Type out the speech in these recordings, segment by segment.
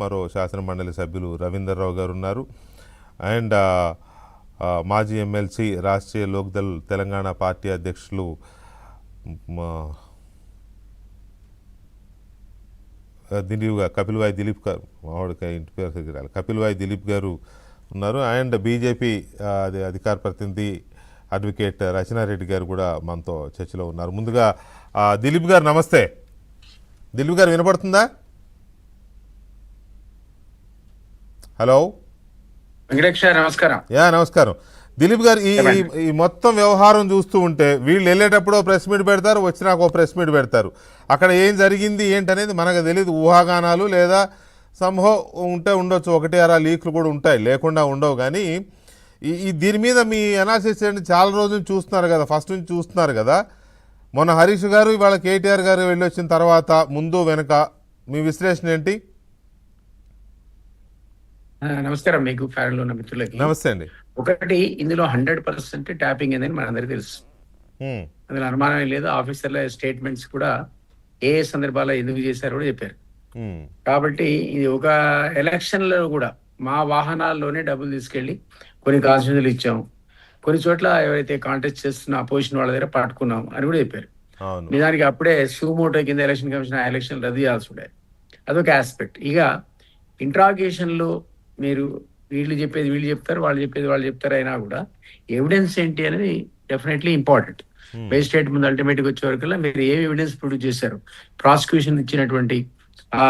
మరో శాసనమండలి సభ్యులు రవీందర్రావు గారు ఉన్నారు. అండ్ మాజీ ఎమ్మెల్సీ రాష్ట్రీయ లోక్దల్ తెలంగాణ పార్టీ అధ్యక్షులు కపిల్వాయి దిలీప్ గారు, మావాడికి ఇంటి పేరు దగ్గర కపిల్వాయి దిలీప్ గారు ఉన్నారు. అండ్ బీజేపీ అధికార ప్రతినిధి అడ్వకేట్ రచనారెడ్డి గారు కూడా మనతో చర్చలో ఉన్నారు. ముందుగా దిలీప్ గారు నమస్తే. దిలీప్ గారు వినపడుతుందా? హలో నమస్కారం. నమస్కారం దిలీప్ గారు. ఈ మొత్తం వ్యవహారం చూస్తూ ఉంటే వీళ్ళు వెళ్ళేటప్పుడు ప్రెస్ మీట్ పెడతారు, వచ్చినాక ఓ ప్రెస్ మీట్ పెడతారు. అక్కడ ఏం జరిగింది ఏంటనేది మనకు తెలియదు. ఊహాగానాలు లేదా సంభవం ఉంటే ఉండొచ్చు, ఒకటి అరా లీక్లు కూడా ఉంటాయి, లేకుండా ఉండవు. కానీ దీని మీద మీ అనాలిసిస్ ఏంటి? చాలా రోజులు చూస్తున్నారు కదా, ఫస్ట్ నుంచి చూస్తున్నారు కదా. మొన్న హరీష్ గారు, ఇవాళ కేటీఆర్ గారు వెళ్ళి వచ్చిన తర్వాత ముందు వెనక మీ విశ్లేషణ ఏంటి? నమస్కారం మీకు, ఫ్యాన్లో ఉన్న మిత్రులకి నమస్తే అండి. ఒకటి, ఇందులో 100% ట్యాపింగ్ అనేది మనందరికీ తెలుసు, అందులో అనుమానం లేదు. ఆఫీసర్ల స్టేట్మెంట్స్ కూడా ఏ సందర్భాల్లో ఎందుకు చేశారో కూడా చెప్పారు. కాబట్టి ఇది ఒక ఎలక్షన్ లో కూడా మా వాహనాల్లోనే డబ్బులు తీసుకెళ్లి కొన్ని కాన్స్టిట్యూన్సీలు ఇచ్చాము, కొన్ని చోట్ల ఎవరైతే కాంటెస్ట్ చేస్తున్న అపోజిషన్ వాళ్ళ దగ్గర పట్టుకున్నాం అని కూడా చెప్పారు. నిజానికి అప్పుడే సుమోటో కింద ఎలక్షన్ కమిషన్ ఆ ఎలక్షన్ రద్దు చేయాల్సి ఉండే. అదొక ఆస్పెక్ట్. ఇక ఇంట్రాగేషన్ లో మీరు వీళ్ళు చెప్పేది వీళ్ళు చెప్తారు, వాళ్ళు చెప్పేది వాళ్ళు చెప్తారు, అయినా కూడా ఎవిడెన్స్ ఏంటి అనేది డెఫినెట్లీ ఇంపార్టెంట్. మేజిస్ట్రేట్ ముందు అల్టిమేట్ గా వచ్చే వరకల్లా మీరు ఏం ఎవిడెన్స్ ప్రొడ్యూస్ చేశారు, ప్రాసిక్యూషన్ ఇచ్చినటువంటి ఆ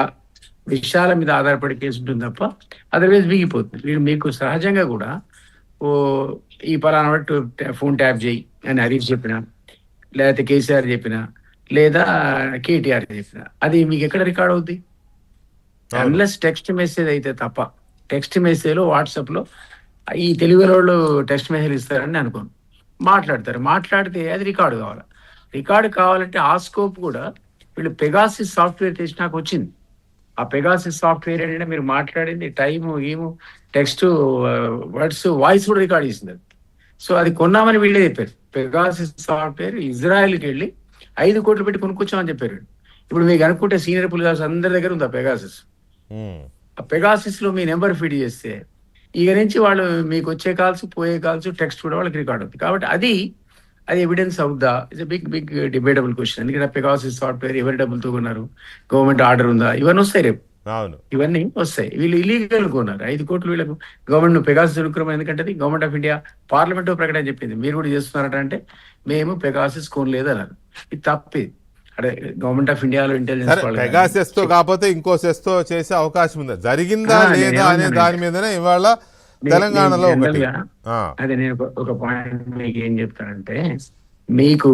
విషయాల మీద ఆధారపడి కేసు ఉంటుంది తప్ప అదర్వైజ్ వీగిపోతుంది. వీళ్ళు మీకు సహజంగా కూడా ఈ పలానా ఫోన్ ట్యాప్ చేయి అని హరీష్ చెప్పిన, లేకపోతే కేసీఆర్ చెప్పిన, లేదా కేటీఆర్ చెప్పిన, అది మీకు ఎక్కడ రికార్డ్ అవుద్ది? అన్లెస్ టెక్స్ట్ మెసేజ్ అయితే తప్ప. టెక్స్ట్ మెసేజ్ వాట్సాప్ లో ఈ తెలుగు వాళ్ళు టెక్స్ట్ మెసేజ్ ఇస్తారని అనుకోను, మాట్లాడతారు. మాట్లాడితే అది రికార్డు కావాలి. రికార్డు కావాలంటే ఆ స్కోప్ కూడా వీళ్ళు పెగాసిస్ సాఫ్ట్వేర్ తెచ్చి నాకు వచ్చింది. ఆ పెగాసిస్ సాఫ్ట్వేర్ ఏంటంటే మీరు మాట్లాడింది టైము గీము టెక్స్ట్ వర్డ్స్ వాయిస్ కూడా రికార్డ్ చేసింది. సో అది కొన్నామని వీళ్ళే చెప్పారు. పెగాసిస్ సాఫ్ట్వేర్ ఇజ్రాయెల్కి వెళ్ళి 5 కోట్లు పెట్టి కొనుక్కొచ్చామని చెప్పారు. ఇప్పుడు మీకు అనుకుంటే సీనియర్ పులిగాస్ అందరి దగ్గర ఉంది ఆ పెగాసిస్. ఆ పెగాసిస్ లో మీ నెంబర్ ఫీడ్ చేస్తే ఇక నుంచి వాళ్ళు మీకు వచ్చే కాల్స్, పోయే కాల్స్, టెక్స్ట్ కూడా వాళ్ళకి రికార్డ్ అవుతుంది. కాబట్టి అది ఎవిడెన్స్ అవుద్దా? It's big debatable question. ఎందుకంటే పెగాసిస్ సాఫ్ట్వేర్ ఎవరి డబ్బులతో కొన్నారు, గవర్నమెంట్ ఆర్డర్ ఉందా, ఇవన్నీ వస్తాయి రేపు. ఇవన్నీ వస్తాయి. వీళ్ళు ఇల్లీగల్ కొన్నారు. 5 కోట్లు వీళ్ళకు గవర్నమెంట్ పెగాసిస్ అనుకున్నాం. ఎందుకంటే గవర్నమెంట్ ఆఫ్ ఇండియా పార్లమెంట్ ప్రకటన చెప్పింది మీరు కూడా చేస్తున్నారట. అంటే మేము పెగాసిస్ కొనలేదు అన్నారు. ఇది తప్పేది. అదే గవర్నమెంట్ ఆఫ్ ఇండియాలో ఇంటెలిజెన్స్ తో కాకపోతే ఇంకో సెస్తో చేసే అవకాశం ఉందా, జరిగిందా లేదా అనే దాని మీదనే ఇవాళ తెలంగాణలో అదే నేను ఒక పాయింట్ మీకు ఏం చెప్తానంటే, మీకు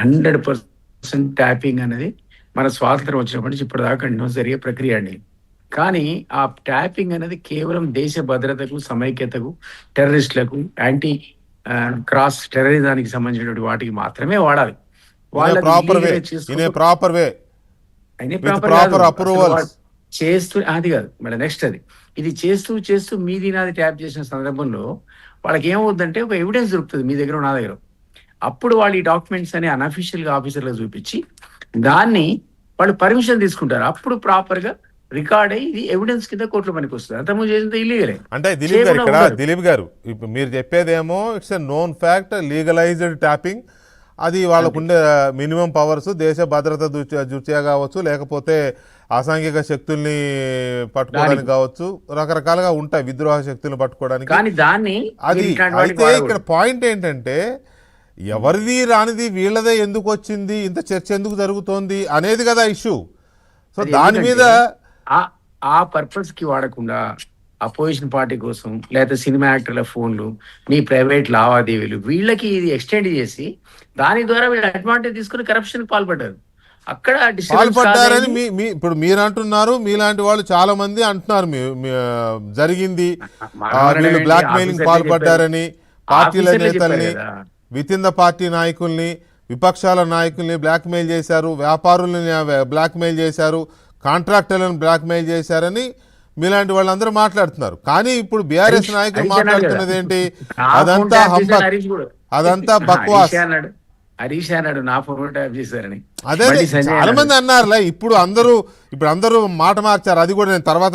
100% ట్యాపింగ్ అనేది మన స్వాతంత్రం వచ్చినప్పటి నుంచి ఇప్పటిదాకా కంటిన్యూస్ జరిగే ప్రక్రియ అండి. కానీ ఆ ట్యాపింగ్ అనేది కేవలం దేశ భద్రతకు, సమైక్యతకు, టెర్రరిస్టులకు, యాంటీ క్రాస్ టెర్రరిజానికి సంబంధించినటువంటి వాటికి మాత్రమే వాడాలి. చేస్తూ అది కాదు మళ్ళీ నెక్స్ట్ అది ఇది చేస్తూ మీది నాది ట్యాప్ చేసిన సందర్భంలో వాళ్ళకి ఏమవుతుందంటే ఒక ఎవిడెన్స్ దొరుకుతుంది మీ దగ్గర, నా దగ్గర. అప్పుడు వాళ్ళు ఈ డాక్యుమెంట్స్ అని అన్అఫీషియల్ గా ఆఫీసర్లకు చూపించి దాన్ని వాళ్ళు పర్మిషన్ తీసుకుంటారు. అప్పుడు ప్రాపర్ గా రికార్డ్ అయ్యి ఇది ఎవిడెన్స్ కింద కోర్టులో పనికి వస్తుంది. అంతకుముందు చేసింది ఇల్లీగలే. అంటే దిలీప్ గారు ఇప్పుడు మీరు చెప్పేదేమో it's a known fact, legalized tapping. అది వాళ్ళకు ఉండే మినిమం పవర్స్, దేశ భద్రత దృష్ట్యా కావచ్చు, లేకపోతే అసాంఘిక శక్తుల్ని పట్టుకోవడానికి కావచ్చు, రకరకాలుగా ఉంటాయి విద్రోహ శక్తులను పట్టుకోవడానికి. అది అయితే ఇక్కడ పాయింట్ ఏంటంటే ఎవరిది రానిది వీళ్ళదే ఎందుకు వచ్చింది, ఇంత చర్చ ఎందుకు జరుగుతోంది అనేది కదా ఇష్యూ. సో దాని మీద ఆ పర్పస్ కి వాడకుండా అపోజిషన్ పార్టీ కోసం లేకపోతే సినిమా యాక్టర్ల ఫోన్లు, మీ ప్రైవేట్ లావాదేవీలు వీళ్ళకి ఇది ఎక్స్టెండ్ చేసి దాని ద్వారా వీళ్ళు అడ్వాంటేజ్ తీసుకుని కరప్షన్ పాల్పడ్డారు. అక్కడ పాల్పడ్డారని ఇప్పుడు మీరు అంటున్నారు, మీలాంటి వాళ్ళు చాలా మంది అంటున్నారు జరిగింది, వీళ్ళు బ్లాక్ మెయిలింగ్ పాల్పడ్డారని. పార్టీల నేతల్ని, విత్ ఇన్ ద పార్టీ నాయకుల్ని, విపక్షాల నాయకుల్ని బ్లాక్ మెయిల్ చేశారు, వ్యాపారుల్ని బ్లాక్ మెయిల్ చేశారు, కాంట్రాక్టర్లను బ్లాక్ మెయిల్ చేశారని మీలాంటి వాళ్ళందరూ మాట్లాడుతున్నారు. కానీ ఇప్పుడు బీఆర్ఎస్ నాయకులు మాట్లాడుతున్నది ఏంటి? అదంతా బక్వాస్. హరీష్ అన్నాడు నా ఫోన్ ట్యాప్ చేశారని. అదే మళ్ళీ సంజయ్ చాలా అన్నాడు. మంది అన్నారులే, ఇప్పుడు అందరూ మాట మార్చారు. అది కూడా నేను తర్వాత